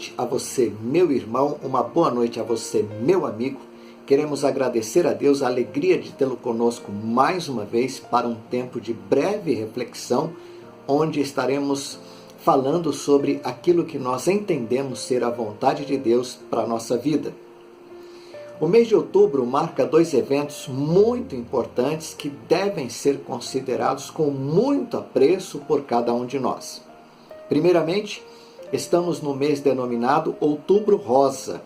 noite a você, meu irmão, uma boa noite a você, meu amigo. Queremos agradecer a Deus a alegria de tê-lo conosco mais uma vez para um tempo de breve reflexão, onde estaremos falando sobre aquilo que nós entendemos ser a vontade de Deus para a nossa vida. O mês de outubro marca 2 eventos muito importantes que devem ser considerados com muito apreço por cada um de nós. Primeiramente, estamos no mês denominado Outubro Rosa,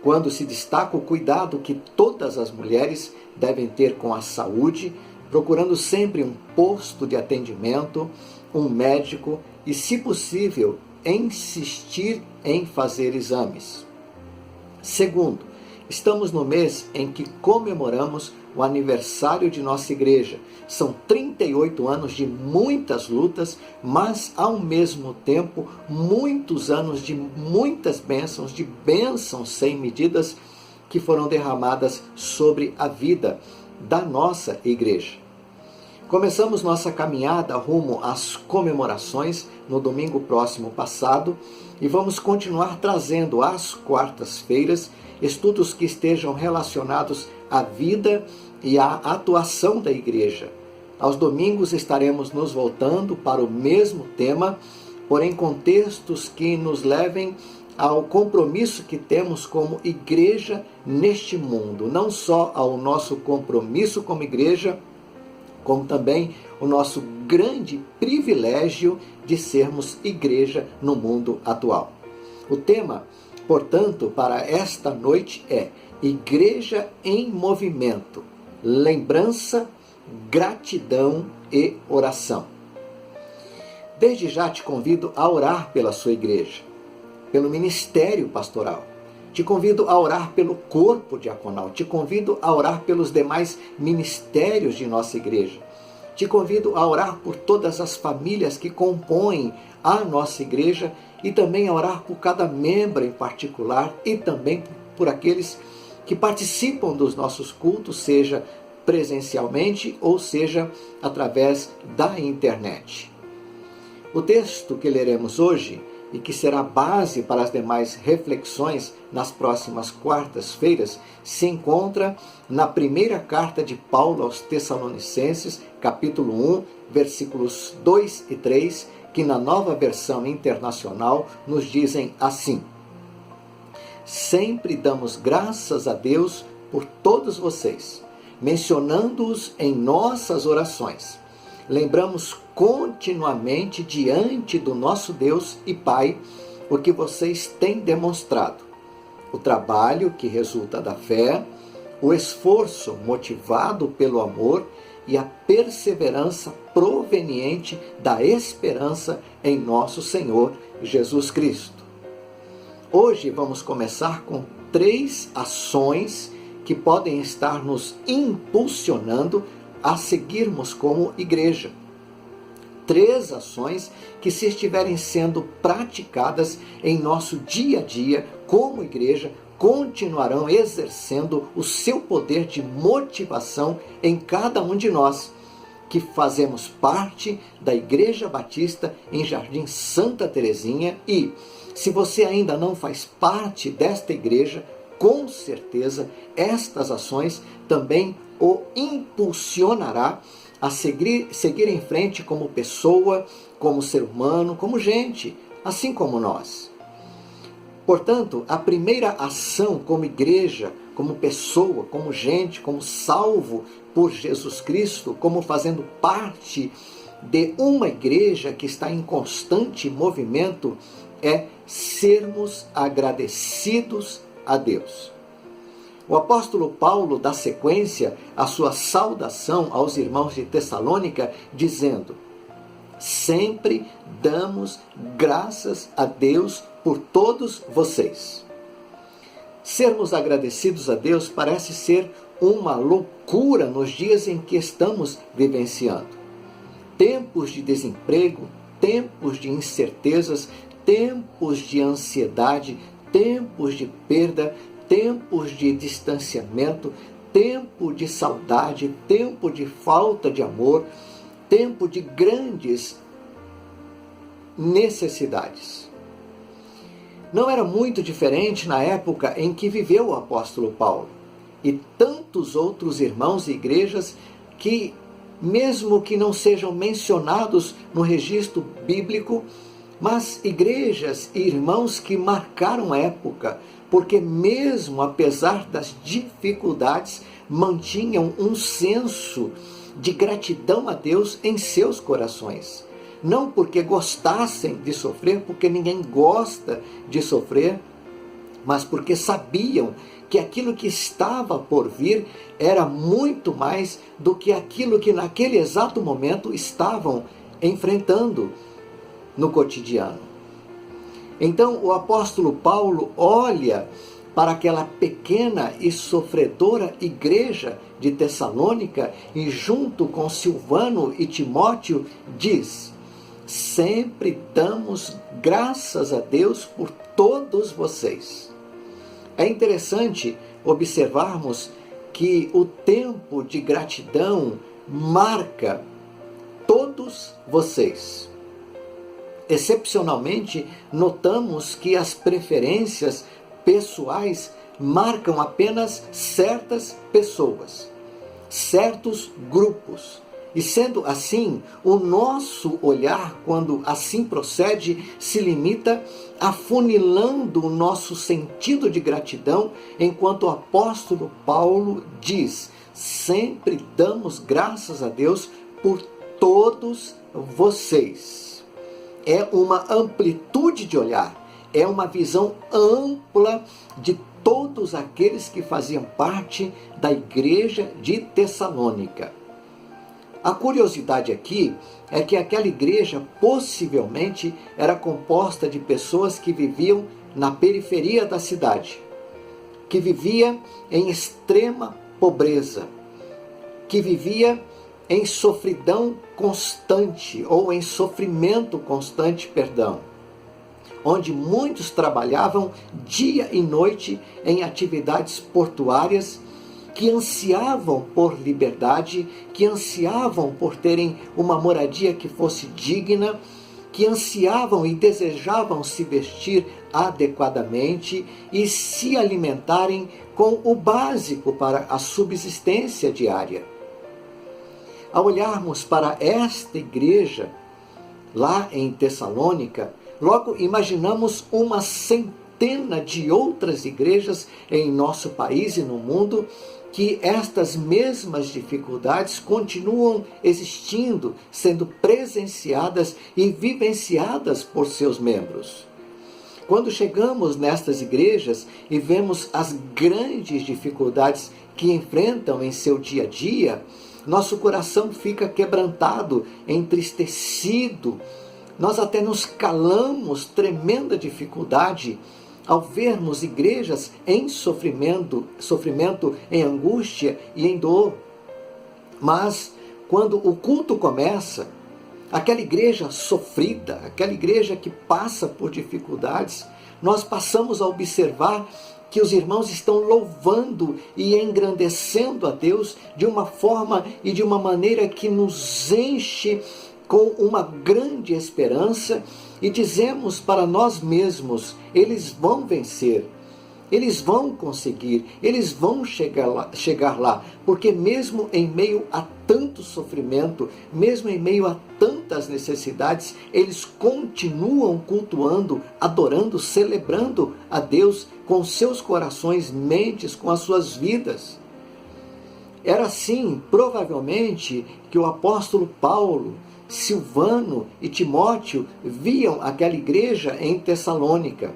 quando se destaca o cuidado que todas as mulheres devem ter com a saúde, procurando sempre um posto de atendimento, um médico e, se possível, insistir em fazer exames. Segundo, estamos no mês em que comemoramos o aniversário de nossa igreja. São 38 anos de muitas lutas, mas ao mesmo tempo muitos anos de muitas bênçãos, de bênçãos sem medidas que foram derramadas sobre a vida da nossa igreja. Começamos nossa caminhada rumo às comemorações no domingo próximo passado e vamos continuar trazendo às quartas-feiras estudos que estejam relacionados à vida e à atuação da igreja. Aos domingos estaremos nos voltando para o mesmo tema, porém com textos que nos levem ao compromisso que temos como igreja neste mundo. Não só ao nosso compromisso como igreja, como também o nosso grande privilégio de sermos igreja no mundo atual. O tema, portanto, para esta noite é Igreja em Movimento, Lembrança, Gratidão e Oração. Desde já te convido a orar pela sua igreja, pelo ministério pastoral. Te convido a orar pelo corpo diaconal. Te convido a orar pelos demais ministérios de nossa igreja. Te convido a orar por todas as famílias que compõem a nossa igreja e também a orar por cada membro em particular e também por aqueles que participam dos nossos cultos, seja presencialmente ou seja através da internet. O texto que leremos hoje e que será base para as demais reflexões nas próximas quartas-feiras, se encontra na primeira carta de Paulo aos Tessalonicenses, capítulo 1, versículos 2 e 3, que na Nova Versão Internacional nos dizem assim: Sempre damos graças a Deus por todos vocês, mencionando-os em nossas orações. Lembramos continuamente diante do nosso Deus e Pai o que vocês têm demonstrado, o trabalho que resulta da fé, o esforço motivado pelo amor e a perseverança proveniente da esperança em nosso Senhor Jesus Cristo. Hoje vamos começar com 3 ações que podem estar nos impulsionando a seguirmos como igreja. 3 ações que, se estiverem sendo praticadas em nosso dia a dia como igreja, continuarão exercendo o seu poder de motivação em cada um de nós, que fazemos parte da Igreja Batista em Jardim Santa Terezinha e, se você ainda não faz parte desta igreja, com certeza estas ações também o impulsionará a seguir em frente como pessoa, como ser humano, como gente, assim como nós. Portanto, a primeira ação como igreja, como pessoa, como gente, como salvo por Jesus Cristo, como fazendo parte de uma igreja que está em constante movimento, é sermos agradecidos a Deus. O apóstolo Paulo dá sequência à sua saudação aos irmãos de Tessalônica, dizendo: Sempre damos graças a Deus por todos vocês. Sermos agradecidos a Deus parece ser uma loucura nos dias em que estamos vivenciando. Tempos de desemprego, tempos de incertezas, tempos de ansiedade, tempos de perda, tempos de distanciamento, tempo de saudade, tempo de falta de amor, tempo de grandes necessidades. não era muito diferente na época em que viveu o apóstolo Paulo e tantos outros irmãos e igrejas que, mesmo que não sejam mencionados no registro bíblico, mas igrejas e irmãos que marcaram época, porque mesmo apesar das dificuldades, mantinham um senso de gratidão a Deus em seus corações. Não porque gostassem de sofrer, porque ninguém gosta de sofrer, mas porque sabiam que aquilo que estava por vir era muito mais do que aquilo que naquele exato momento estavam enfrentando no cotidiano. Então o apóstolo Paulo olha para aquela pequena e sofredora igreja de Tessalônica e, junto com Silvano e Timóteo, diz: sempre damos graças a Deus por todos vocês. É interessante observarmos que o tempo de gratidão marca todos vocês. Excepcionalmente, notamos que as preferências pessoais marcam apenas certas pessoas, certos grupos. E sendo assim, o nosso olhar, quando assim procede, se limita afunilando o nosso sentido de gratidão, enquanto o apóstolo Paulo diz: sempre damos graças a Deus por todos vocês. É uma amplitude de olhar, é uma visão ampla de todos aqueles que faziam parte da igreja de Tessalônica. A curiosidade aqui é que aquela igreja possivelmente era composta de pessoas que viviam na periferia da cidade, que vivia em extrema pobreza, que vivia em sofridão constante, ou em sofrimento constante, onde muitos trabalhavam dia e noite em atividades portuárias, que ansiavam por liberdade, que ansiavam por terem uma moradia que fosse digna, que ansiavam e desejavam se vestir adequadamente e se alimentarem com o básico para a subsistência diária. Ao olharmos para esta igreja, lá em Tessalônica, logo imaginamos uma centena de outras igrejas em nosso país e no mundo que estas mesmas dificuldades continuam existindo, sendo presenciadas e vivenciadas por seus membros. Quando chegamos nestas igrejas e vemos as grandes dificuldades que enfrentam em seu dia a dia, nosso coração fica quebrantado, entristecido. Nós até nos calamos, tremenda dificuldade, ao vermos igrejas em sofrimento, em angústia e em dor. Mas, quando o culto começa, aquela igreja sofrida, aquela igreja que passa por dificuldades, nós passamos a observar que os irmãos estão louvando e engrandecendo a Deus de uma forma e de uma maneira que nos enche com uma grande esperança, e dizemos para nós mesmos: eles vão vencer, eles vão conseguir, eles vão chegar lá, porque mesmo em meio a tanto sofrimento, mesmo em meio a tantas necessidades, eles continuam cultuando, adorando, celebrando a Deus com seus corações, mentes, com as suas vidas. Era assim, provavelmente, que o apóstolo Paulo, Silvano e Timóteo viam aquela igreja em Tessalônica.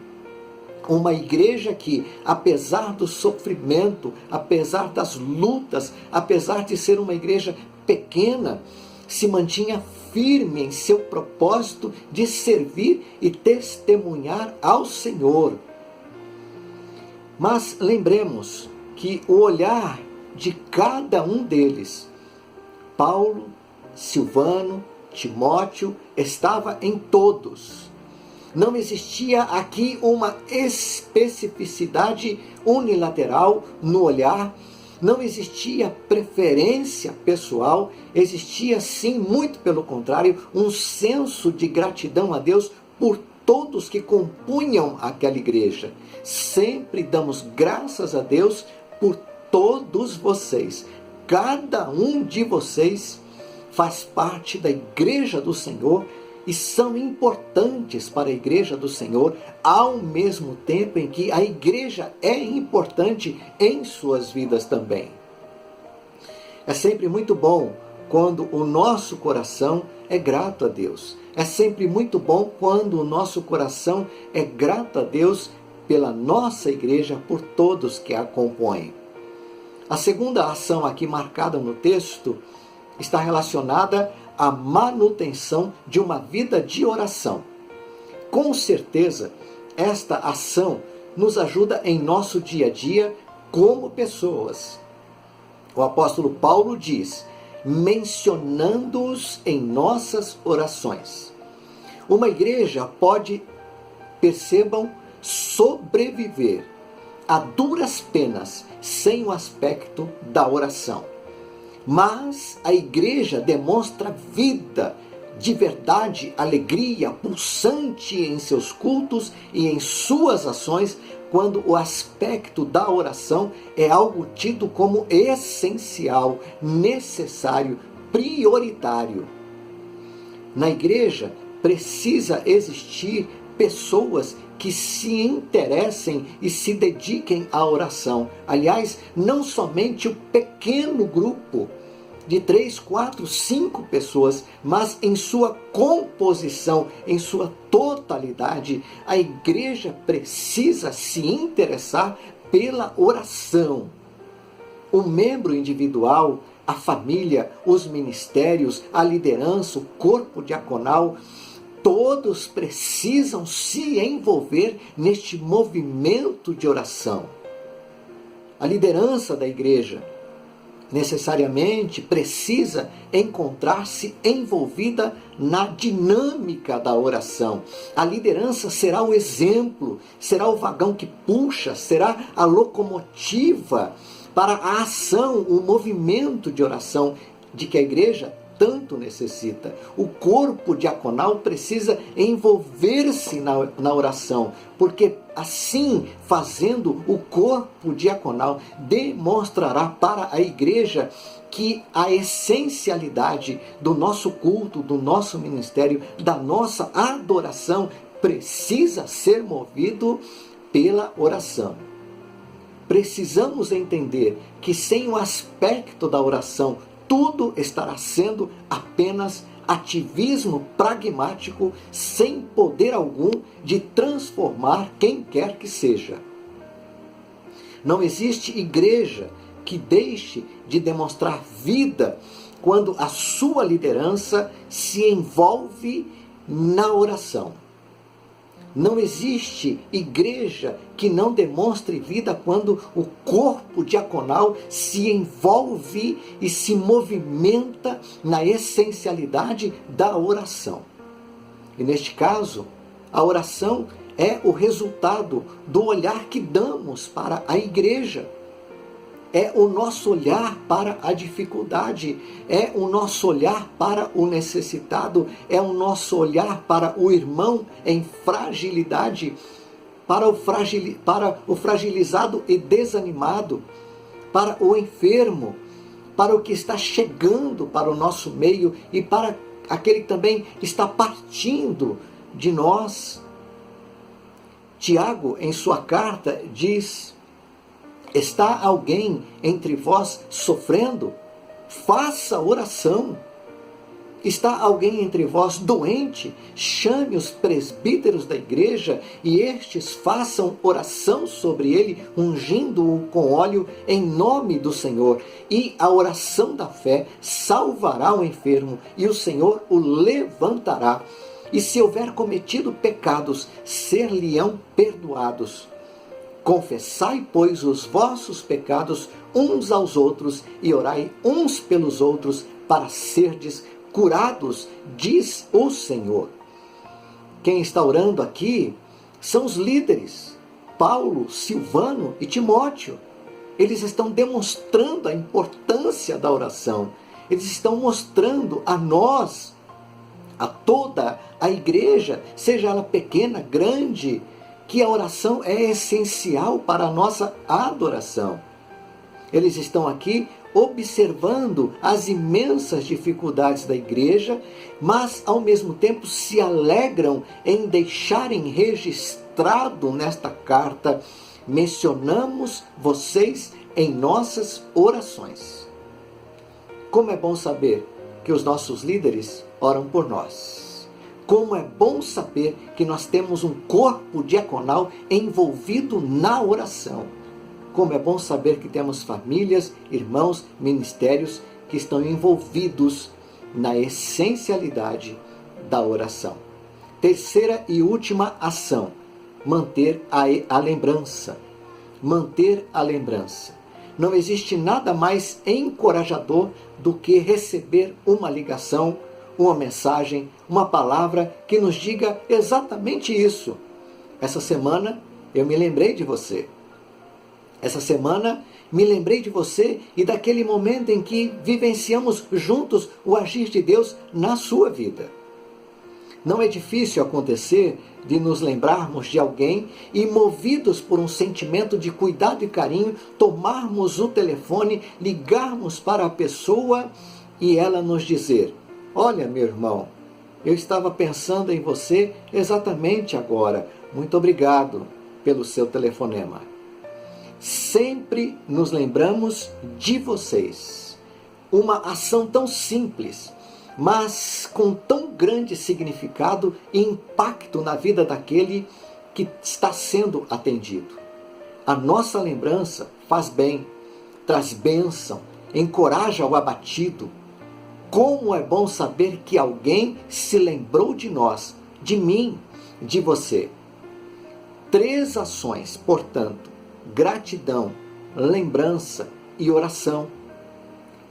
Uma igreja que, apesar do sofrimento, apesar das lutas, apesar de ser uma igreja pequena, se mantinha firme em seu propósito de servir e testemunhar ao Senhor. Mas lembremos que o olhar de cada um deles, Paulo, Silvano, Timóteo, estava em todos. Não existia aqui uma especificidade unilateral no olhar, não existia preferência pessoal, existia sim, muito pelo contrário, um senso de gratidão a Deus por todos que compunham aquela igreja. Sempre damos graças a Deus por todos vocês. Cada um de vocês faz parte da igreja do Senhor e são importantes para a igreja do Senhor, ao mesmo tempo em que a igreja é importante em suas vidas também. É sempre muito bom quando o nosso coração é grato a Deus. É sempre muito bom quando o nosso coração é grato a Deus pela nossa igreja, por todos que a compõem. A segunda ação aqui marcada no texto está relacionada à manutenção de uma vida de oração. Com certeza, esta ação nos ajuda em nosso dia a dia como pessoas. O apóstolo Paulo diz: mencionando-os em nossas orações. Uma igreja pode, percebam, sobreviver a duras penas sem o aspecto da oração. Mas a igreja demonstra vida, de verdade, alegria pulsante em seus cultos e em suas ações, quando o aspecto da oração é algo tido como essencial, necessário, prioritário. Na igreja precisa existir pessoas que se interessem e se dediquem à oração. Aliás, não somente o pequeno grupo de 3, 4, 5 pessoas, mas em sua composição, em sua totalidade, a igreja precisa se interessar pela oração. O membro individual, a família, os ministérios, a liderança, o corpo diaconal, todos precisam se envolver neste movimento de oração. A liderança da igreja necessariamente precisa encontrar-se envolvida na dinâmica da oração. A liderança será o exemplo, será o vagão que puxa, será a locomotiva para a ação, o movimento de oração de que a igreja tanto necessita. O corpo diaconal precisa envolver-se na oração, porque assim, fazendo, o corpo diaconal demonstrará para a igreja que a essencialidade do nosso culto, do nosso ministério, da nossa adoração, precisa ser movido pela oração. Precisamos entender que sem o aspecto da oração, tudo estará sendo apenas ativismo pragmático, sem poder algum de transformar quem quer que seja. Não existe igreja que deixe de demonstrar vida quando a sua liderança se envolve na oração. Não existe igreja que não demonstre vida quando o corpo diaconal se envolve e se movimenta na essencialidade da oração. E neste caso, a oração é o resultado do olhar que damos para a igreja. É o nosso olhar para a dificuldade, é o nosso olhar para o necessitado, é o nosso olhar para o irmão em fragilidade, para o fragilizado e desanimado, para o enfermo, para o que está chegando para o nosso meio e para aquele que também está partindo de nós. Tiago, em sua carta, diz: está alguém entre vós sofrendo? Faça oração. Está alguém entre vós doente? Chame os presbíteros da igreja e estes façam oração sobre ele, ungindo-o com óleo em nome do Senhor. E a oração da fé salvará o enfermo e o Senhor o levantará. E se houver cometido pecados, ser-lhe-ão perdoados. Confessai, pois, os vossos pecados uns aos outros e orai uns pelos outros para serdes curados, diz o Senhor. Quem está orando aqui são os líderes, Paulo, Silvano e Timóteo. Eles estão demonstrando a importância da oração. Eles estão mostrando a nós a toda a igreja, seja ela pequena, grande, que a oração é essencial para a nossa adoração. Eles estão aqui observando as imensas dificuldades da igreja, mas ao mesmo tempo se alegram em deixarem registrado nesta carta: mencionamos vocês em nossas orações. Como é bom saber que os nossos líderes oram por nós. Como é bom saber que nós temos um corpo diaconal envolvido na oração. Como é bom saber que temos famílias, irmãos, ministérios que estão envolvidos na essencialidade da oração. Terceira e última ação: manter a lembrança. Manter a lembrança. Não existe nada mais encorajador do que receber uma ligação, uma mensagem, uma palavra que nos diga exatamente isso. Essa semana eu me lembrei de você. Essa semana me lembrei de você e daquele momento em que vivenciamos juntos o agir de Deus na sua vida. Não é difícil acontecer de nos lembrarmos de alguém e, movidos por um sentimento de cuidado e carinho, tomarmos o telefone, ligarmos para a pessoa e ela nos dizer: olha, meu irmão, eu estava pensando em você exatamente agora. Muito obrigado pelo seu telefonema. Sempre nos lembramos de vocês. Uma ação tão simples, mas com tão grande significado e impacto na vida daquele que está sendo atendido. A nossa lembrança faz bem, traz bênção, encoraja o abatido. Como é bom saber que alguém se lembrou de nós, de mim, de você. 3 ações, portanto: gratidão, lembrança e oração.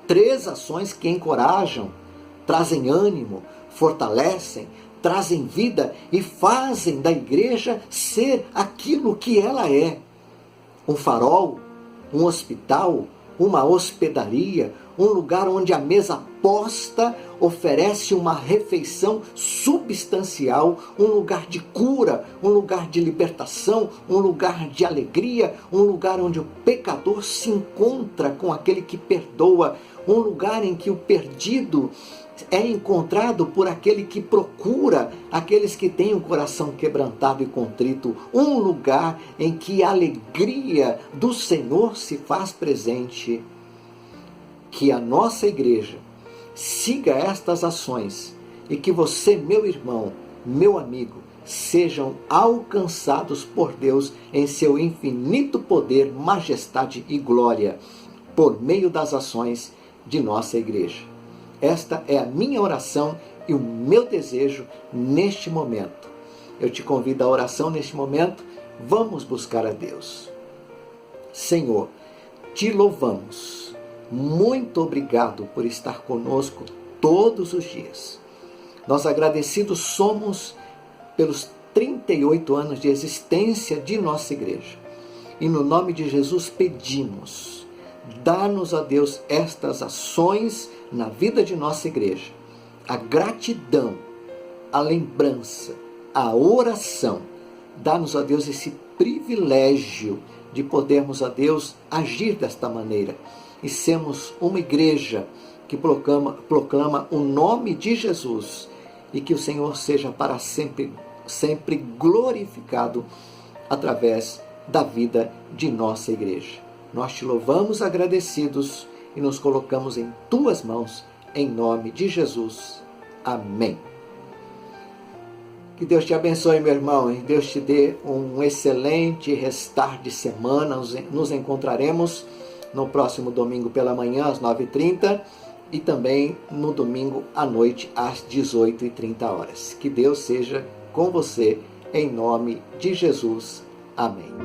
3 ações que encorajam, trazem ânimo, fortalecem, trazem vida e fazem da igreja ser aquilo que ela é. Um farol, um hospital, uma hospedaria, um lugar onde a mesa posta oferece uma refeição substancial, um lugar de cura, um lugar de libertação, um lugar de alegria, um lugar onde o pecador se encontra com aquele que perdoa, um lugar em que o perdido é encontrado por aquele que procura aqueles que têm o coração quebrantado e contrito, um lugar em que a alegria do Senhor se faz presente. Que a nossa igreja siga estas ações e que você, meu irmão, meu amigo, sejam alcançados por Deus em seu infinito poder, majestade e glória, por meio das ações de nossa igreja. Esta é a minha oração e o meu desejo neste momento. Eu te convido à oração neste momento. Vamos buscar a Deus. Senhor, te louvamos. Muito obrigado por estar conosco todos os dias. Nós agradecidos somos pelos 38 anos de existência de nossa igreja. E no nome de Jesus pedimos: dá-nos, ó Deus, estas ações na vida de nossa igreja. A gratidão, a lembrança, a oração. Dá-nos, ó Deus, esse privilégio de podermos, ó Deus, agir desta maneira. E sermos uma igreja que proclama o nome de Jesus. E que o Senhor seja para sempre glorificado através da vida de nossa igreja. Nós te louvamos agradecidos e nos colocamos em tuas mãos, em nome de Jesus. Amém. Que Deus te abençoe, meu irmão, e Deus te dê um excelente restar de semana. Nos encontraremos no próximo domingo pela manhã, às 9h30, e também no domingo à noite, às 18h30. Que Deus seja com você, em nome de Jesus. Amém.